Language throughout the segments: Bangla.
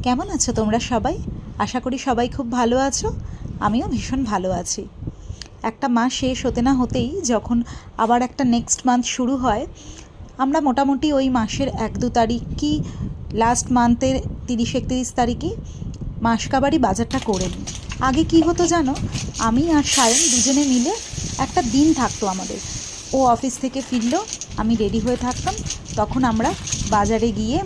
কেমন আছো তোমরা সবাই? আশা করি সবাই খুব ভালো আছো। আমিও ভীষণ ভালো আছি। একটা মাস শেষ হতে না হতেই যখন আবার একটা নেক্সট মান্থ শুরু হয়, আমরা মোটামুটি ওই মাসের 1-2 তারিখ কি লাস্ট মান্থের 30-31 তারিখেই মাসকাবারি বাজারটা করে নিই। আগে কি হতো জানো, আমি আর সায়ন দুজনে মিলে একটা দিন থাকতো আমাদের। ও অফিস থেকে ফিরলো, আমি রেডি হয়ে থাকতাম, তখন আমরা বাজারে গিয়ে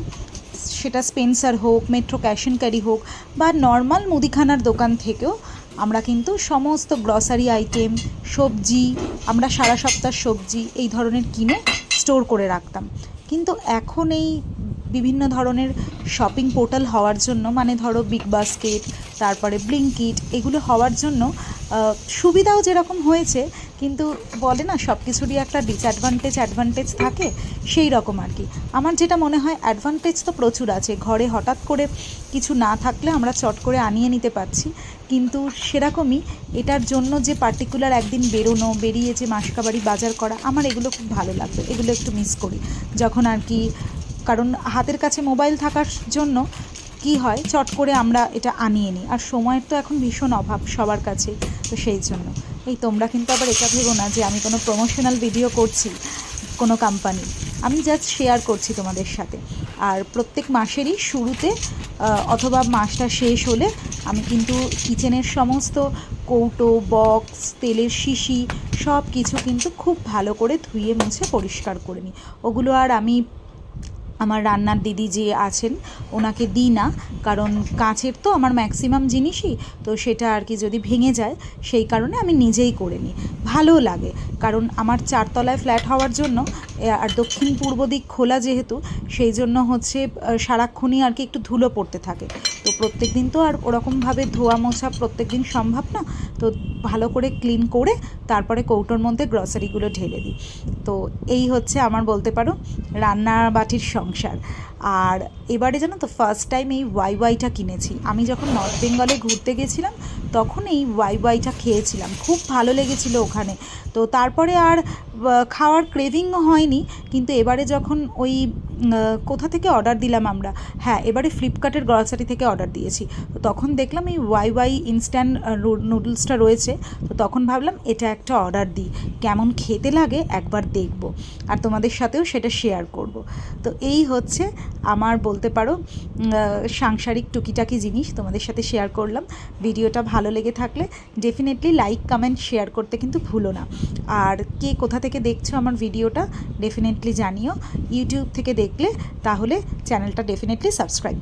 সেটা স্পেন্সার হোক, মেট্রো ক্যাশ অ্যান্ড ক্যারি হোক বা নর্মাল মুদিখানার দোকান থেকেও আমরা কিন্তু সমস্ত গ্রসারি আইটেম, সবজি, আমরা সারা সপ্তাহ সবজি এই ধরনের কিনে স্টোর করে রাখতাম। কিন্তু এখন এই বিভিন্ন ধরনের শপিং পোর্টাল হওয়ার জন্য, মানে ধরো বিগ বাস্কেট, তারপরে ব্লিঙ্কিট, এগুলো হওয়ার জন্য সুবিধাও যেরকম হয়েছে, কিন্তু বলে না সব কিছুরই একটা অ্যাডভান্টেজ থাকে, সেই রকম আর কি। আমার যেটা মনে হয় অ্যাডভান্টেজ তো প্রচুর আছে, ঘরে হঠাৎ করে কিছু না থাকলে আমরা চট করে আনিয়ে নিতে পারছি, কিন্তু সেরকমই এটার জন্য যে পার্টিকুলার একদিন বেরিয়ে যে মাসকাবারি বাজার করা, আমার এগুলো খুব ভালো লাগবে, এগুলো একটু মিস করি যখন আর কি। কারণ হাতের কাছে মোবাইল থাকার জন্য কি হয়, চট করে আমরা এটা আনিয়ে নিই, আর সময়ের তো এখন ভীষণ অভাব সবার কাছে, তো সেই জন্য। এই তোমরা কিন্তু আবার এটা ভেবো না যে আমি কোনো প্রমোশনাল ভিডিও করছি কোনো কোম্পানি, আমি জাস্ট শেয়ার করছি তোমাদের সাথে। আর প্রত্যেক মাসেরই শুরুতে অথবা মাসটা শেষ হলে আমি কিন্তু কিচেনের সমস্ত কৌটো, বক্স, তেলের শিশি সব কিছু কিন্তু খুব ভালো করে ধুয়ে মুছে পরিষ্কার করে নিই। ওগুলো আর আমি আমার রান্নার দিদি যে আছেন ওনাকে দিই না, কারণ কাঁচের তো আমার ম্যাক্সিমাম জিনিসই, তো সেটা আর কি যদি ভেঙে যায় সেই কারণে আমি নিজেই করে নিই, ভালোও লাগে। কারণ আমার 4 তলায় ফ্ল্যাট হওয়ার জন্য আর দক্ষিণ পূর্ব দিক খোলা যেহেতু, সেই জন্য হচ্ছে সারাক্ষণই আর কি একটু ধুলো পড়তে থাকে, তো প্রত্যেক দিন তো আর ওরকমভাবে ধোয়া মোছা প্রত্যেক দিন সম্ভব না, তো ভালো করে ক্লিন করে তারপরে কৌটোর মধ্যে গ্রসারিগুলো ঢেলে দিই। তো এই হচ্ছে আমার বলতে পারো রান্না বাটির সংসার। আর এবারে জানো তো ফার্স্ট টাইম এই ওয়াইটা কিনেছি। আমি যখন নর্থ বেঙ্গলে ঘুরতে গেছিলাম তখন এই ওয়াইটা খেয়েছিলাম, খুব ভালো লেগেছিলো ওখানে। তো তারপরে আর খাওয়ার ক্রেভিংও হয়নি, কিন্তু এবারে যখন ওই কোথা থেকে অর্ডার দিলাম আমরা, হ্যাঁ এবারে ফ্লিপকার্টের গ্রসারি থেকে অর্ডার দিয়েছি, তো তখন দেখলাম এই ওয়াই ইনস্ট্যান্ট নুডলসটা রয়েছে, তো তখন ভাবলাম এটা একটা অর্ডার দিই, কেমন খেতে লাগে একবার দেখব, আর তোমাদের সাথেও সেটা শেয়ার করব। তো এই হচ্ছে আমার বলতে পারো সাংসারিক টুকিটাকি জিনিস তোমাদের সাথে শেয়ার করলাম। ভিডিওটা ভালো লেগে থাকলে ডেফিনেটলি লাইক, কমেন্ট, শেয়ার করতে কিন্তু ভুলো না। আর কে কোথা থেকে দেখছো আমার ভিডিওটা ডেফিনেটলি জানিও। ইউটিউব থেকে দেখলে তাহলে চ্যানেলটা ডেফিনেটলি সাবস্ক্রাইব